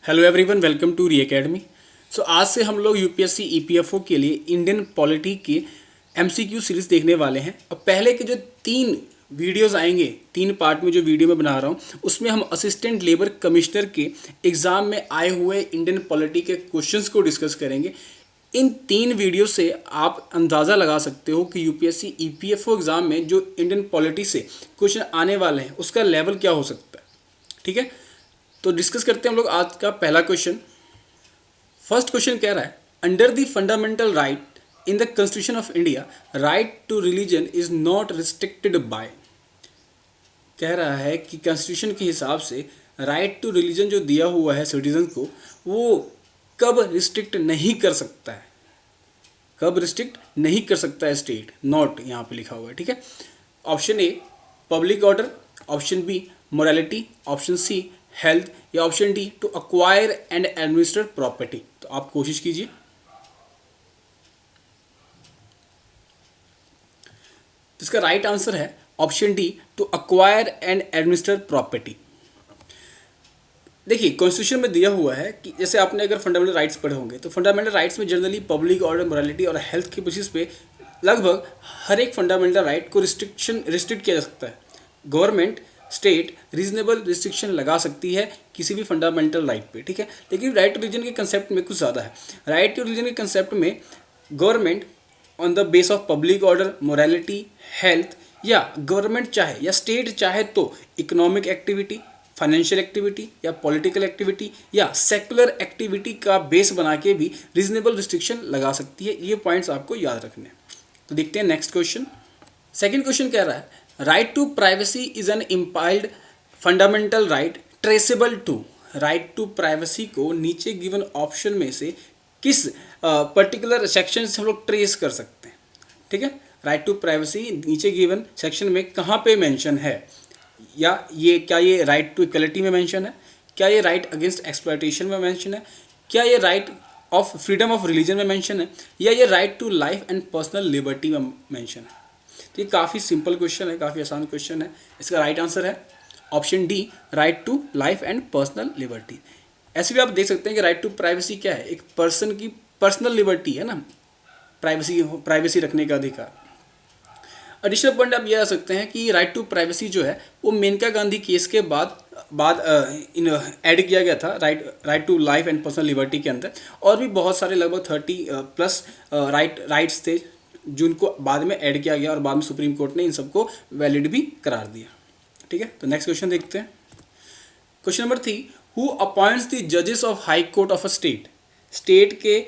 Hello everyone, welcome to Re Academy. सो आज से हम लोग यूपीएससी ईपीएफओ के लिए इंडियन पॉलिटी के एमसीक्यू सीरीज देखने वाले हैं। और पहले के जो 3 वीडियोस आएंगे, 3 पार्ट में जो वीडियो मैं बना रहा हूँ, उसमें हम असिस्टेंट लेबर कमिश्नर के एग्ज़ाम में आए हुए इंडियन पॉलिटी के क्वेश्चंस को डिस्कस करेंगे। इन 3 वीडियो से आप अंदाज़ा लगा सकते हो कि यूपीएससी ईपीएफओ एग्ज़ाम में जो इंडियन पॉलिटी से क्वेश्चन आने वाले हैं उसका लेवल क्या हो सकता है। ठीक है, तो डिस्कस करते हैं हम लोग आज का पहला क्वेश्चन। फर्स्ट क्वेश्चन कह रहा है, under the fundamental right in the constitution of India, right to religion is not restricted by. कह रहा है कि कॉन्स्टिट्यूशन के हिसाब से राइट टू रिलीजन जो दिया हुआ है सिटीजन को, वो कब रिस्ट्रिक्ट नहीं कर सकता है, कब रिस्ट्रिक्ट नहीं कर सकता है स्टेट। नॉट यहाँ पे लिखा हुआ है। ठीक है, option A public order, option B morality, option C health, या option D to acquire and administer property. तो आप कोशिश कीजिए। इसका राइट आंसर है option D to acquire and administer property. देखिए, कॉन्स्टिट्यूशन में दिया हुआ है कि जैसे आपने अगर फंडामेंटल राइट्स पढ़े होंगे तो फंडामेंटल राइट्स में जनरली पब्लिक ऑर्डर, मोरालिटी और हेल्थ के बेसिस पे लगभग हर एक फंडामेंटल राइट को रिस्ट्रिक्ट किया जा सकता है। गवर्नमेंट, स्टेट रीजनेबल रिस्ट्रिक्शन लगा सकती है किसी भी फंडामेंटल राइट पे। ठीक है, लेकिन राइट टू रिलीजन के कंसेप्ट में कुछ ज़्यादा है। राइट टू रिलीजन के कंसेप्ट में government on the base of public order, morality, health, या गवर्नमेंट चाहे या स्टेट चाहे तो इकोनॉमिक एक्टिविटी, फाइनेंशियल एक्टिविटी या पॉलिटिकल एक्टिविटी या सेकुलर एक्टिविटी का बेस बना के भी रीजनेबल रिस्ट्रिक्शन लगा सकती है। ये पॉइंट्स आपको याद रखने हैं। तो देखते हैं नेक्स्ट क्वेश्चन। सेकेंड क्वेश्चन कह रहा है, right to privacy is an implied fundamental right traceable to. Right to privacy को नीचे गिवन ऑप्शन में से किस पर्टिकुलर सेक्शन से हम लोग ट्रेस कर सकते हैं। ठीक है, राइट टू प्राइवेसी नीचे गिवन सेक्शन में कहाँ पे मेंशन है, या ये क्या ये राइट टू इक्वलिटी में मेंशन है, क्या ये राइट अगेंस्ट एक्सप्लॉयटेशन में मेंशन है, क्या ये right of freedom of religion में मेंशन है, या ये right to life and personal liberty में मेंशन है। तो ये काफ़ी सिंपल क्वेश्चन है, काफ़ी आसान क्वेश्चन है। इसका राइट आंसर है option D, right to life and personal liberty. ऐसे भी आप देख सकते हैं कि राइट टू प्राइवेसी क्या है, एक पर्सन की पर्सनल लिबर्टी है ना, प्राइवेसी रखने का अधिकार। एडिशनल पॉइंट आप ये आ सकते हैं कि राइट टू प्राइवेसी जो है वो मेनका गांधी केस के बाद ऐड किया गया था right to life and personal liberty के अंदर। और भी बहुत सारे लगभग 30+ राइट्स थे जिनको बाद में ऐड किया गया और बाद में सुप्रीम कोर्ट ने इन सबको वैलिड भी करार दिया। ठीक है, तो नेक्स्ट क्वेश्चन देखते हैं। Question number 3, who appoints the जजेस of high court of a state. State के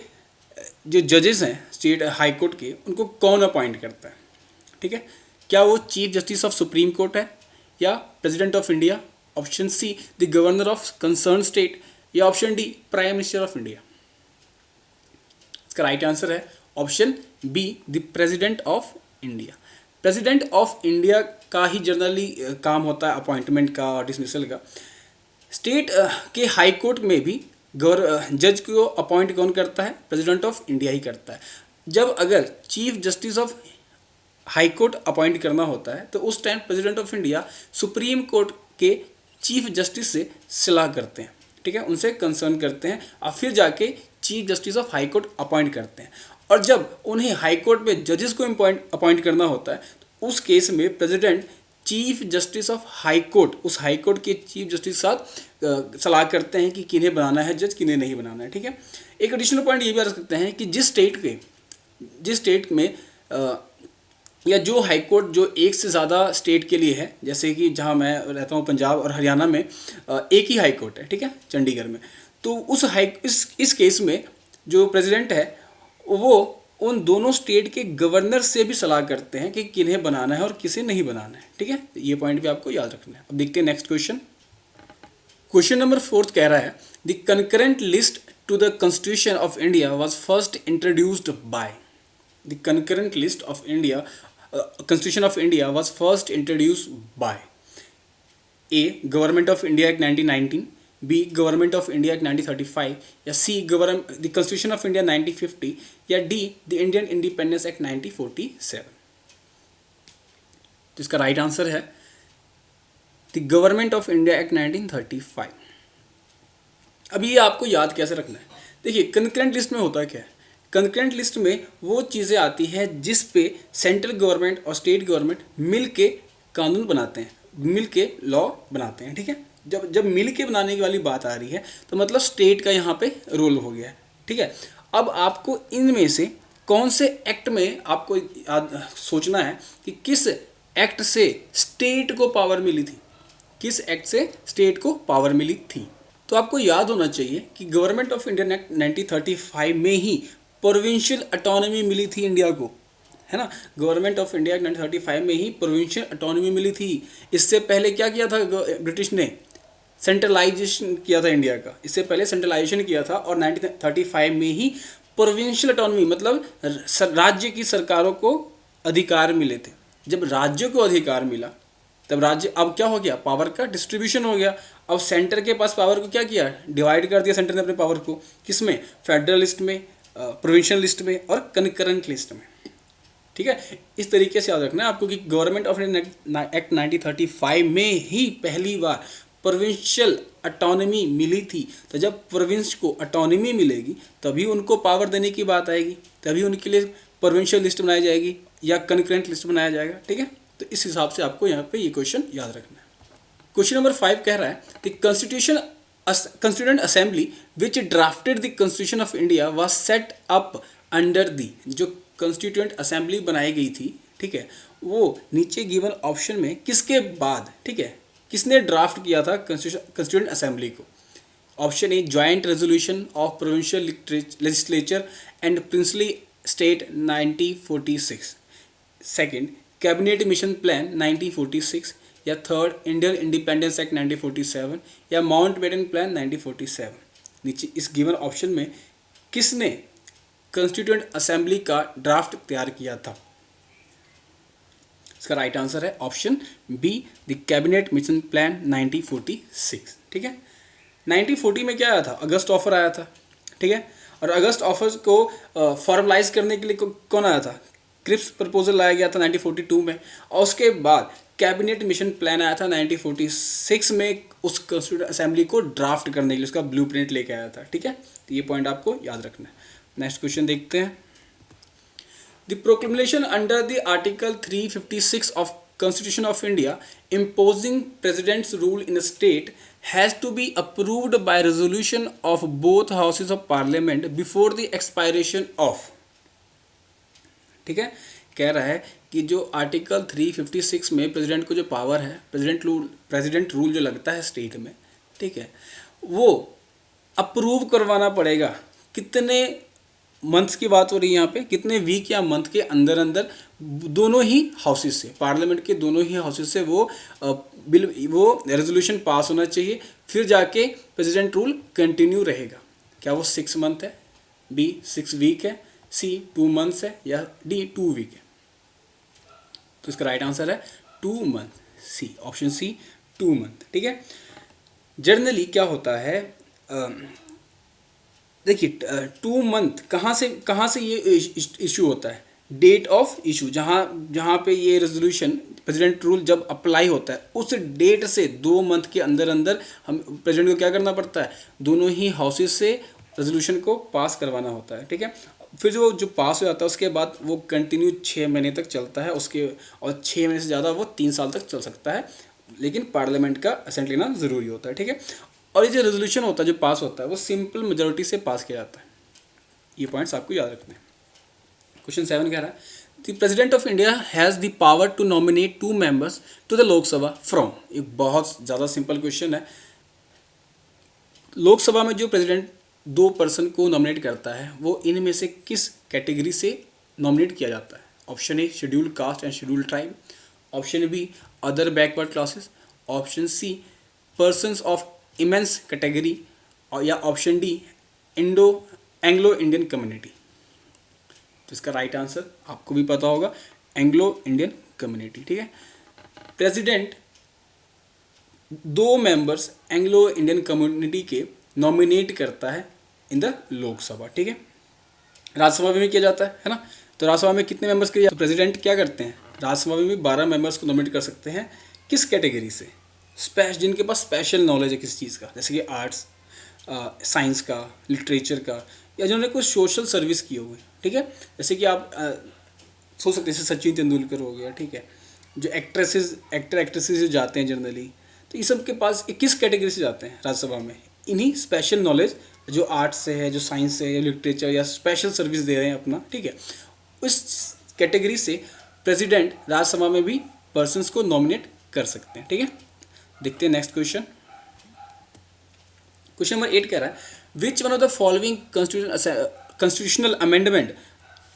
जो जजेस हैं स्टेट हाई कोर्ट के, उनको कौन अपॉइंट करता है। ठीक है, क्या वो chief justice of supreme court है, या president of India, option C the governor of concern state, या option D prime minister of India. इसका राइट आंसर है option B, the president of India. President of India का ही generally काम होता है अपॉइंटमेंट का और डिसमिसल का। स्टेट के हाई कोर्ट में भी जज को अपॉइंट कौन करता है, प्रेसिडेंट ऑफ इंडिया ही करता है। जब अगर chief justice of high court appoint करना होता है तो उस time president of India supreme court के चीफ जस्टिस से सलाह करते हैं। ठीक है, उनसे कंसर्न करते हैं और फिर जाके chief justice of high court appoint करते हैं। और जब उन्हें हाई कोर्ट में जजेस को अपॉइंट करना होता है तो उस केस में president chief justice of high court, उस हाई कोर्ट के चीफ जस्टिस के साथ सलाह करते हैं कि किन्हें बनाना है जज, किन्हें नहीं बनाना है। ठीक है, एक एडिशनल पॉइंट ये भी आ सकते हैं कि जिस स्टेट में या जो हाई कोर्ट जो एक से ज़्यादा स्टेट के लिए है, जैसे कि जहाँ मैं रहता हूँ पंजाब और हरियाणा में एक ही हाई कोर्ट है। ठीक है, चंडीगढ़ में। तो इस केस में जो प्रेसिडेंट है वो उन दोनों स्टेट के गवर्नर से भी सलाह करते हैं कि किन्हें बनाना है और किसे नहीं बनाना है। ठीक है, ये पॉइंट भी आपको याद रखना है। अब देखते हैं नेक्स्ट क्वेश्चन। क्वेश्चन नंबर 4 कह रहा है, the concurrent list to the constitution of India was first introduced by. The concurrent list of India Constitution of India was first introduced by A. Government of India Act 1919, B. Government of India Act 1935, या C. The Constitution of India 1950, या D. The Indian Independence Act 1947। तो इसका right answer है the government of India act 1935। अब ये आपको याद कैसे रखना है। देखिए कंकरेंट लिस्ट में होता क्या है, कंकरेंट लिस्ट में वो चीज़ें आती हैं जिस पे सेंट्रल गवर्नमेंट और स्टेट गवर्नमेंट मिल के कानून बनाते हैं, मिल के लॉ बनाते हैं, ठीक है। जब जब मिल के बनाने की वाली बात आ रही है तो मतलब स्टेट का यहाँ पे रोल हो गया है, ठीक है। अब आपको इनमें से कौन से एक्ट में आपको सोचना है कि किस एक्ट से स्टेट को पावर मिली थी, किस एक्ट से स्टेट को पावर मिली थी। तो आपको याद होना चाहिए कि गवर्नमेंट ऑफ इंडिया एक्ट 1935 में ही प्रोविंशियल ऑटोनॉमी मिली थी इंडिया को, है ना। गवर्नमेंट ऑफ इंडिया एक्ट 1935 में ही प्रोविंशियल ऑटोनॉमी मिली थी। इससे पहले क्या किया था ब्रिटिश ने, सेंट्रलाइजेशन किया था इंडिया का, इससे पहले सेंट्रलाइजेशन किया था और 1935 में ही प्रोविंशियल ऑटोनॉमी मतलब राज्य की सरकारों को अधिकार मिले थे। जब राज्य को अधिकार मिला तब राज्य, अब क्या हो गया, पावर का डिस्ट्रीब्यूशन हो गया। अब सेंटर के पास पावर को क्या किया, डिवाइड कर दिया सेंटर ने अपने पावर को, किसमें, फेडरल लिस्ट में, प्रोविंशियल लिस्ट में और कनकरेंट लिस्ट में, ठीक है। इस तरीके से याद रखना है आपको कि गवर्नमेंट ऑफ इंडिया एक्ट 1935 में ही पहली बार प्रोविंशियल ऑटोनॉमी मिली थी। तो जब प्रोविंस को ऑटोनॉमी मिलेगी तभी उनको पावर देने की बात आएगी, तभी उनके लिए प्रोविंशियल लिस्ट बनाई जाएगी या कनकरेंट लिस्ट बनाया जाएगा, ठीक है। तो इस हिसाब से आपको यहाँ पे ये क्वेश्चन याद रखना है। क्वेश्चन नंबर 5 कह रहा है कि constituent assembly which drafted the constitution of India was set up under the, जो कंस्टिट्यूएंट असेंबली बनाई गई थी, ठीक है, वो नीचे गिवन ऑप्शन में किसके बाद, ठीक है, किसने ड्राफ्ट किया था कंस्टिट्यूएंट असेंबली को। Option a joint resolution of provincial legislature and princely state 1946, second cabinet mission plan 1946, या थर्ड इंडियन इंडिपेंडेंस एक्ट 1947, या माउंटबेटन प्लान 1947। नीचे इस गिवन ऑप्शन में किसने कंस्टिट्यूएंट असेंबली का ड्राफ्ट तैयार किया था। इसका राइट आंसर है option B, the cabinet mission plan 1946, ठीक है। 1940 में क्या आया था, अगस्त ऑफर आया था, ठीक है। और अगस्त ऑफर को फॉर्मलाइज करने के लिए कौन आया था, क्रिप्स प्रपोजल लाया गया था 1942 में, और उसके बाद कैबिनेट मिशन प्लान आया था 1946 में, उस कंस्टिट्यूएंट असेंबली को ड्राफ्ट करने के लिए उसका ब्लूप्रिंट लेके आया था, ठीक है। तो ये पॉइंट आपको याद रखना है। नेक्स्ट क्वेश्चन देखते हैं। The proclamation under the article 356 of Constitution of India imposing president's rule in a state has to be approved by resolution of both houses of parliament before the expiration of, ठीक है। कह रहा है कि जो article 356 में president को जो पावर है, प्रेसिडेंट रूल जो लगता है स्टेट में, ठीक है, वो अप्रूव करवाना पड़ेगा। कितने मंथ्स की बात हो रही है यहाँ पे, कितने वीक या मंथ के अंदर अंदर दोनों ही हाउसेस से, पार्लियामेंट के दोनों ही हाउसेस से वो रेजोल्यूशन पास होना चाहिए, फिर जाके प्रेसिडेंट रूल कंटिन्यू रहेगा। क्या वो 6 मंथ है, बी 6 वीक है, सी 2 मंथ्स है, या डी 2 वीक है। तो इसका राइट आंसर है 2 मंथ, सी, ऑप्शन सी 2 मंथ, ठीक है। जनरली क्या होता है, देखिए 2 मंथ कहाँ से ये इशू होता है, डेट ऑफ इशू, जहाँ पे ये रेजोल्यूशन प्रेसिडेंट रूल जब अप्लाई होता है उस डेट से 2 मंथ के अंदर अंदर हम प्रेसिडेंट को क्या करना पड़ता है, दोनों ही हाउसेस से रेजोल्यूशन को पास करवाना होता है, ठीक है। फिर जो पास हो जाता है उसके बाद वो कंटिन्यू 6 महीने तक चलता है उसके, और 6 महीने से ज़्यादा वो 3 साल तक चल सकता है, लेकिन पार्लियामेंट का असेंट लेना ज़रूरी होता है, ठीक है। और ये जो रेजोल्यूशन होता है जो पास होता है वो सिंपल मेजोरिटी से पास किया जाता है। ये पॉइंट्स आपको याद रखने हैं। क्वेश्चन 7 कह रहा है the president of India has the power to nominate 2 members to the Lok Sabha from, एक बहुत ज़्यादा सिंपल क्वेश्चन है। लोकसभा में जो प्रेसिडेंट 2 पर्सन को नॉमिनेट करता है वो इनमें से किस कैटेगरी से नॉमिनेट किया जाता है। Option A scheduled caste and scheduled tribe, option B other backward classes, option C persons of immense category, और या option D Anglo Indian community. तो इसका राइट आंसर आपको भी पता होगा, एंग्लो इंडियन कम्युनिटी, ठीक है। President 2 members Anglo Indian community के नॉमिनेट करता है इन द लोकसभा, ठीक है। राज्यसभा में भी किया जाता है ना। तो राज्यसभा में कितने मेंबर्स के लिए तो प्रेसिडेंट क्या करते हैं, राज्यसभा में भी 12 मेंबर्स को नॉमिनेट कर सकते हैं। किस कैटेगरी से, जिनके पास स्पेशल नॉलेज है किसी चीज़ का, जैसे कि आर्ट्स, साइंस का, लिटरेचर का, या जिन्होंने कुछ सोशल सर्विस की हो, ठीक है। जैसे कि आप सोच सकते हैं जैसे सचिन तेंदुलकर हो गया, ठीक है। जो एक्टर एक्ट्रेसेस जो जाते हैं जनरली, तो ये सब के पास किस कैटेगरी से जाते हैं राज्यसभा में? इन्हीं स्पेशल नॉलेज जो आर्ट्स से है, जो साइंस से है, या लिटरेचर या स्पेशल सर्विस दे रहे हैं अपना, ठीक है। उस कैटेगरी से प्रेसिडेंट राज्यसभा में भी पर्सन्स को नॉमिनेट कर सकते हैं, ठीक है। देखते हैं नेक्स्ट क्वेश्चन। क्वेश्चन नंबर 8 कह रहा है which one of the following constitutional amendment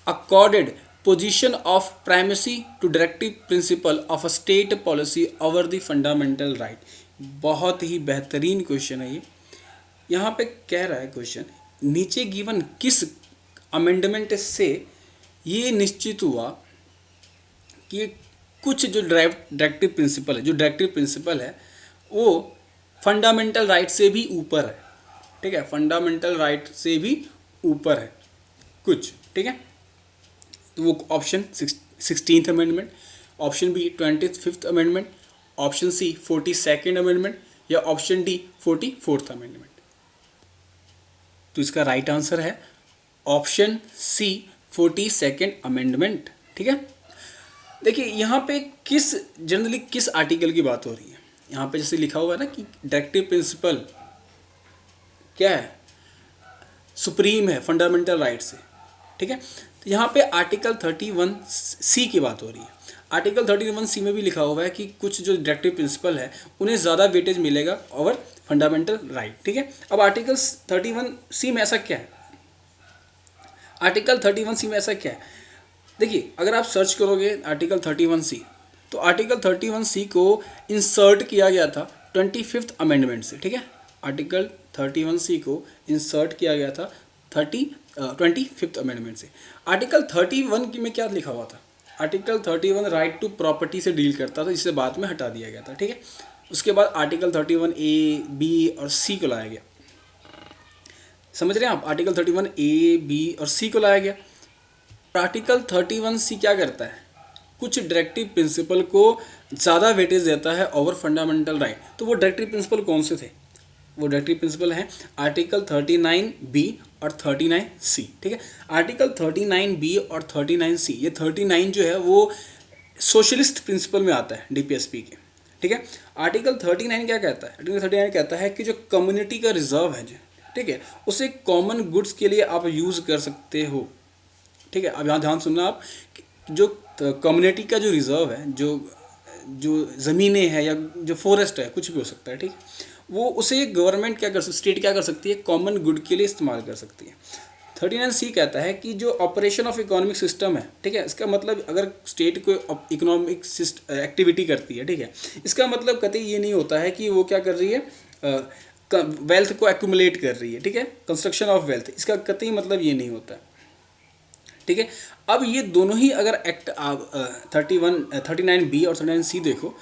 accorded position of primacy to directive principle of a state policy over the fundamental right। बहुत ही बेहतरीन क्वेश्चन है ये। यहाँ पे कह रहा है क्वेश्चन, नीचे गिवन किस अमेंडमेंट से ये निश्चित हुआ कि कुछ जो डायरेक्टिव प्रिंसिपल है, जो डायरेक्टिव प्रिंसिपल है वो फंडामेंटल राइट से भी ऊपर है, ठीक है। फंडामेंटल राइट से भी ऊपर है कुछ, ठीक है। तो वो option 16th amendment, option B 25th amendment, option C 42nd amendment, या ऑप्शन डी 44th अमेंडमेंट। तो इसका राइट आंसर है ऑप्शन सी 42nd अमेंडमेंट, ठीक है। देखिए यहाँ पे जनरली किस आर्टिकल की बात हो रही है। यहाँ पे जैसे लिखा हुआ है ना कि डायरेक्टिव प्रिंसिपल क्या है, सुप्रीम है फंडामेंटल राइट से, ठीक है। तो यहाँ पे आर्टिकल 31C की बात हो रही है। आर्टिकल 31C में भी लिखा हुआ है कि कुछ जो डायरेक्टिव प्रिंसिपल है उन्हें ज़्यादा वेटेज मिलेगा ओवर फंडामेंटल राइट, ठीक है। अब आर्टिकल 31C में ऐसा क्या है, आर्टिकल 31C में ऐसा क्या है? देखिए अगर आप सर्च करोगे आर्टिकल 31C, तो आर्टिकल 31C को इंसर्ट किया गया था 25th अमेंडमेंट से, ठीक है। आर्टिकल 31C को इंसर्ट किया गया था 25th अमेंडमेंट से। आर्टिकल 31 में क्या लिखा हुआ था? आर्टिकल 31 राइट टू प्रॉपर्टी से डील करता था, जिसे बाद में हटा दिया गया था, ठीक है। उसके बाद आर्टिकल 31A, B और C को लाया गया। समझ रहे हैं आप? आर्टिकल 31A, B और C को लाया गया। आर्टिकल 31C क्या करता है? कुछ डायरेक्टिव प्रिंसिपल को ज़्यादा वेटेज देता है ओवर फंडामेंटल राइट। तो वो डायरेक्टिव प्रिंसिपल कौन से थे? वो डायरेक्टिव प्रिंसिपल हैं आर्टिकल 39B और 39C, ठीक है। आर्टिकल 39B और 39C, ये 39 जो है वो सोशलिस्ट प्रिंसिपल में आता है DPSP के, ठीक है। आर्टिकल 39 क्या कहता है? आर्टिकल 39 कहता है कि जो कम्युनिटी का रिजर्व है, ठीक है, उसे कॉमन गुड्स के लिए आप यूज़ कर सकते हो, ठीक है। अब यहाँ ध्यान सुनना आप, जो कम्युनिटी का जो रिजर्व है, जो ज़मीनें हैं या जो फॉरेस्ट है, कुछ भी हो सकता है, ठीक है, वो उसे गवर्नमेंट क्या कर सकती, स्टेट क्या कर सकती है, कॉमन गुड के लिए इस्तेमाल कर सकती है। 39C कहता है कि जो ऑपरेशन ऑफ इकोनॉमिक सिस्टम है, ठीक है, इसका मतलब अगर स्टेट को इकोनॉमिक एक्टिविटी करती है, ठीक है, इसका मतलब कतई ये नहीं होता है कि वो क्या कर रही है, वेल्थ को एक्यूमुलेट कर रही है, ठीक है, कंस्ट्रक्शन ऑफ वेल्थ, इसका कतई मतलब ये नहीं होता, ठीक है। अब ये दोनों ही अगर एक्ट आप 39B और 39C देखो,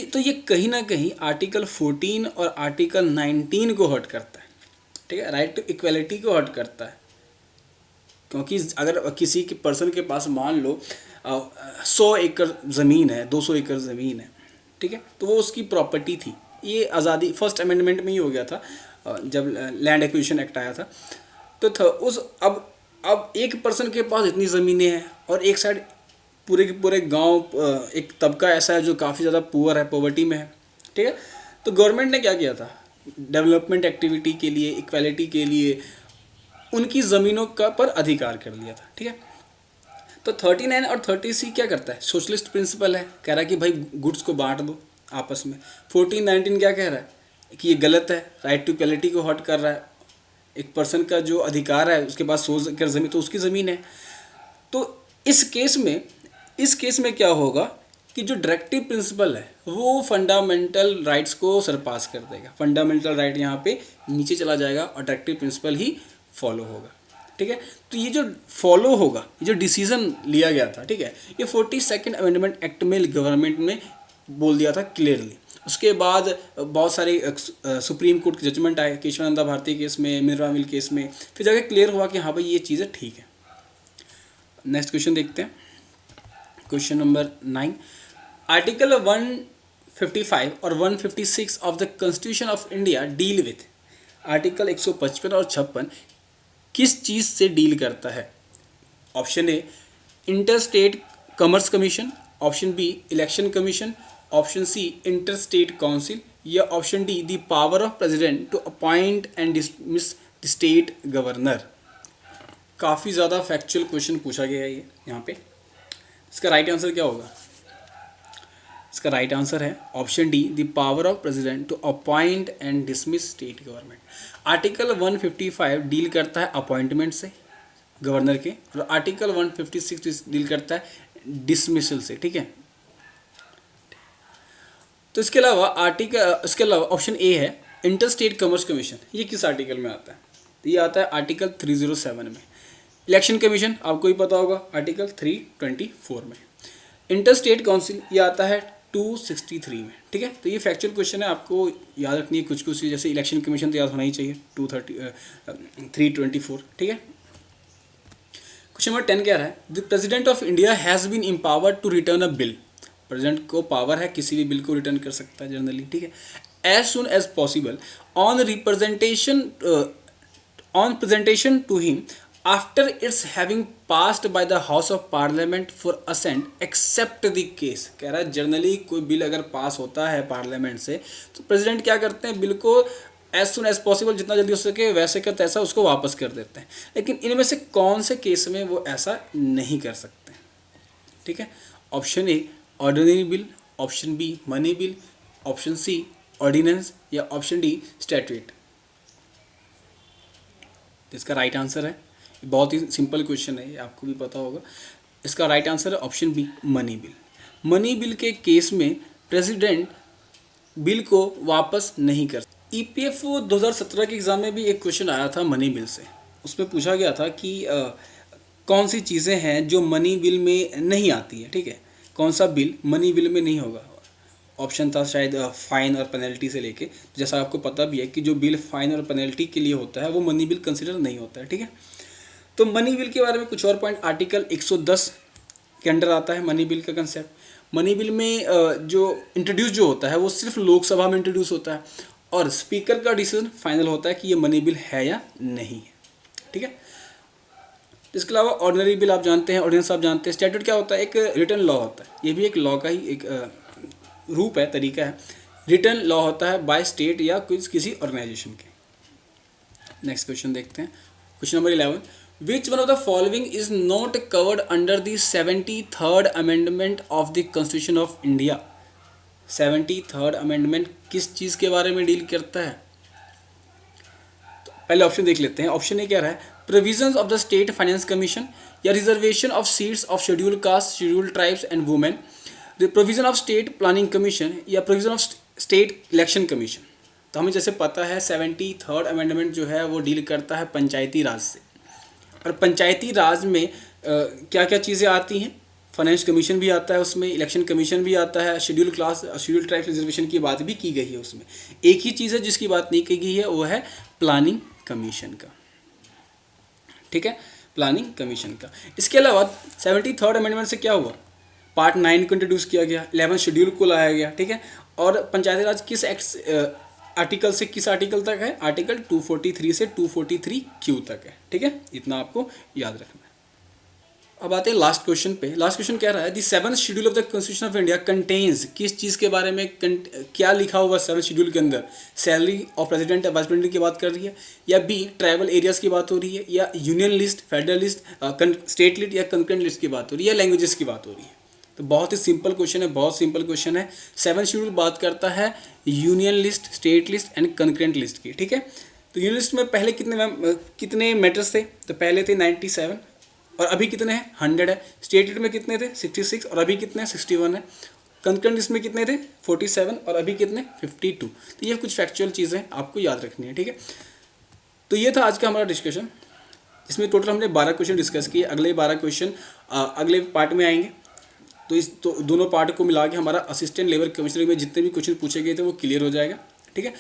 तो ये कहीं ना कहीं आर्टिकल 14 और आर्टिकल 19 को हर्ट करता है, ठीक है, राइट टू इक्वलिटी को हर्ट करता है। क्योंकि अगर किसी के पर्सन के पास मान लो 100 एकड़ ज़मीन है, 200 एकड़ ज़मीन है, ठीक है, तो वो उसकी प्रॉपर्टी थी। ये आज़ादी फर्स्ट अमेंडमेंट में ही हो गया था, जब लैंड एक्विजिशन एक्ट आया था। तो अब एक पर्सन के पास इतनी ज़मीनें हैं और एक साइड पूरे के पूरे गांव एक तबका ऐसा है जो काफ़ी ज़्यादा पुअर है, पॉवर्टी में है, ठीक है। तो गवर्नमेंट ने क्या किया था, डेवलपमेंट एक्टिविटी के लिए, इक्वालिटी के लिए उनकी ज़मीनों का पर अधिकार कर दिया था, ठीक है। तो 39 और 30C क्या करता है? सोशलिस्ट प्रिंसिपल है, कह रहा है कि भाई गुड्स को बांट दो आपस में। 14-19 क्या कह रहा है कि ये गलत है, राइट टू इक्वालिटी को हर्ट कर रहा है। एक पर्सन का जो अधिकार है, उसके पास 100 एकड़ ज़मीन, तो उसकी ज़मीन है। तो इस केस में क्या होगा कि जो डायरेक्टिव प्रिंसिपल है वो फंडामेंटल राइट्स को सरपास कर देगा। फंडामेंटल राइट यहाँ पे नीचे चला जाएगा और डायरेक्टिव प्रिंसिपल ही फॉलो होगा, ठीक है। तो ये जो फॉलो होगा, ये जो डिसीजन लिया गया था, ठीक है, ये 42nd अमेंडमेंट एक्ट में गवर्नमेंट ने बोल दिया था क्लियरली। उसके बाद बहुत सारे सुप्रीम कोर्ट के जजमेंट आए, केशवानंदा भारती केस में, मीरा मिल केस में, फिर जाके क्लियर हुआ कि हाँ भाई ये चीज़ें ठीक है। नेक्स्ट क्वेश्चन देखते हैं, क्वेश्चन नंबर 9। आर्टिकल 155 और 156 of the constitution of India deal with. Article 155 और 56 किस चीज़ से डील करता है? Option A inter state commerce commission, option B election commission, option C inter state council या option D the power of president to appoint and dismiss the state governor. काफ़ी ज़्यादा factual question पूछा गया है ये यहाँ पे। इसका राइट आंसर क्या होगा? इसका राइट आंसर है option D the power of president to appoint and dismiss state government. Article 155 डील करता है अपॉइंटमेंट से गवर्नर के, और आर्टिकल 156 डील करता है डिसमिसल से, ठीक है। तो इसके अलावा ऑप्शन ए है इंटर स्टेट कॉमर्स कमीशन। ये किस आर्टिकल में आता है? तो ये आता है आर्टिकल 307 में। इलेक्शन कमीशन आपको ही पता होगा, आर्टिकल 324 में। इंटर स्टेट काउंसिल ये आता है 263 में, ठीक है। तो ये फैक्चुअल क्वेश्चन है, आपको याद रखनी है कुछ कुछ, जैसे इलेक्शन कमीशन तो याद होना ही चाहिए 324, ठीक है। क्वेश्चन नंबर 10 कह रहा है the president of India has been empowered to return a bill. President को पावर है किसी भी बिल को रिटर्न कर सकता है जनरली, ठीक है, as soon as possible on presentation to him after its having passed by the house of parliament for assent except the case. कह रहा है जनरली कोई बिल अगर पास होता है पार्लियामेंट से तो प्रेसिडेंट क्या करते हैं, बिल को एज सुन एज पॉसिबल, जितना जल्दी हो सके वैसे का तैसा उसको वापस कर देते हैं। लेकिन इनमें से कौन से केस में वो ऐसा नहीं कर सकते, ठीक है। Option A ordinary bill, option B money bill, option C ordinance या ऑप्शन डी स्टैट्यूट। इसका राइट आंसर है, बहुत ही सिंपल क्वेश्चन है ये, आपको भी पता होगा। इसका राइट आंसर है option B money bill. Money bill के केस में प्रेसिडेंट बिल को वापस नहीं कर। ईपीएफओ 2017 के एग्ज़ाम में भी एक क्वेश्चन आया था मनी बिल से। उसमें पूछा गया था कि कौन सी चीज़ें हैं जो मनी बिल में नहीं आती है, ठीक है, कौन सा बिल मनी बिल में नहीं होगा। ऑप्शन था शायद फ़ाइन और पेनल्टी से लेके, जैसा आपको पता भी है कि जो बिल फ़ाइन और पेनल्टी के लिए होता है वो मनी बिल कंसिडर नहीं होता है, ठीक है। तो मनी बिल के बारे में कुछ और पॉइंट, आर्टिकल 110 के अंडर आता है मनी बिल का कंसेप्ट। मनी बिल में जो इंट्रोड्यूस जो होता है वो सिर्फ लोकसभा में इंट्रोड्यूस होता है और स्पीकर का डिसीजन फाइनल होता है कि ये मनी बिल है या नहीं है, ठीक है। इसके अलावा ऑर्डिनरी बिल आप जानते हैं, ऑर्डिनेंस आप जानते हैं। स्टैट्यूट क्या होता है, एक रिटन लॉ होता है, ये भी एक लॉ का ही एक रूप है, तरीका है। रिटन लॉ होता है बाय स्टेट या किसी ऑर्गेनाइजेशन के। नेक्स्ट क्वेश्चन देखते हैं, question number 11, which one of the following is not covered under the 73rd amendment of the constitution of India. 73rd amendment किस चीज़ के बारे में डील करता है? तो पहले ऑप्शन देख लेते हैं। ऑप्शन ए कह रहा है provisions of the state finance commission या reservation of seats of schedule caste, schedule tribes and women, the provision of state planning commission या provision of state election commission. तो हमें जैसे पता है 73rd अमेंडमेंट जो है वो डील करता है पंचायती राज से, और पंचायती राज में क्या क्या चीज़ें आती हैं, फाइनेंस कमीशन भी आता है उसमें, इलेक्शन कमीशन भी आता है, schedule class schedule tribe reservation की बात भी की गई है उसमें। एक ही चीज़ है जिसकी बात नहीं की गई है, वो है प्लानिंग कमीशन का, ठीक है, प्लानिंग कमीशन का। इसके अलावा 73rd अमेंडमेंट से क्या हुआ, पार्ट 9 को इंट्रोड्यूस किया गया, 11 शेड्यूल को लाया गया, ठीक है। और पंचायती राज किस एक्ट आर्टिकल से किस आर्टिकल तक है, आर्टिकल 243 से 243Q तक है, ठीक है, इतना आपको याद रखना है। अब आते हैं लास्ट क्वेश्चन पे। लास्ट क्वेश्चन कह रहा है दी 7th schedule of the constitution of India contains, किस चीज़ के बारे में क्या लिखा हुआ 7th शेड्यूल के अंदर, सैलरी ऑफ प्रेसिडेंट या वाइस प्रेसिडेंट की बात कर रही है, या बी ट्राइबल एरियाज़ की बात हो रही है, या union list, federal list, state list या कंकरेंट लिस्ट की बात हो रही है, या लैंग्वेजेस की बात हो रही है। तो बहुत ही सिंपल क्वेश्चन है, बहुत सिंपल क्वेश्चन है। 7th शेड्यूल बात करता है union list, state list and concurrent list की, ठीक है। तो यूनियन लिस्ट में पहले कितने मैटर्स थे, तो पहले थे 97 और अभी कितने हैं 100 है। स्टेट लिस्ट में कितने थे 66 और अभी कितने 61 है। कंकरेंट लिस्ट में कितने थे 47 और अभी कितने 52। तो ये कुछ फैक्चुअल चीज़ें आपको याद रखनी है, ठीक है। तो ये था आज का हमारा डिस्कशन, इसमें टोटल हमने 12 क्वेश्चन डिस्कस किए। अगले 12 क्वेश्चन अगले पार्ट में आएंगे। तो दोनों पार्ट को मिला के हमारा असिस्टेंट लेबर कमिश्नर में जितने भी क्वेश्चन पूछे गए थे वो क्लियर हो जाएगा, ठीक है।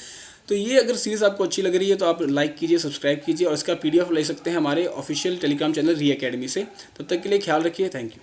तो ये अगर सीरीज़ आपको अच्छी लग रही है तो आप लाइक कीजिए, सब्सक्राइब कीजिए, और इसका PDF ले सकते हैं हमारे ऑफिशियल टेलीग्राम चैनल री अकेडमी से। तब तक के लिए ख्याल रखिए, थैंक यू।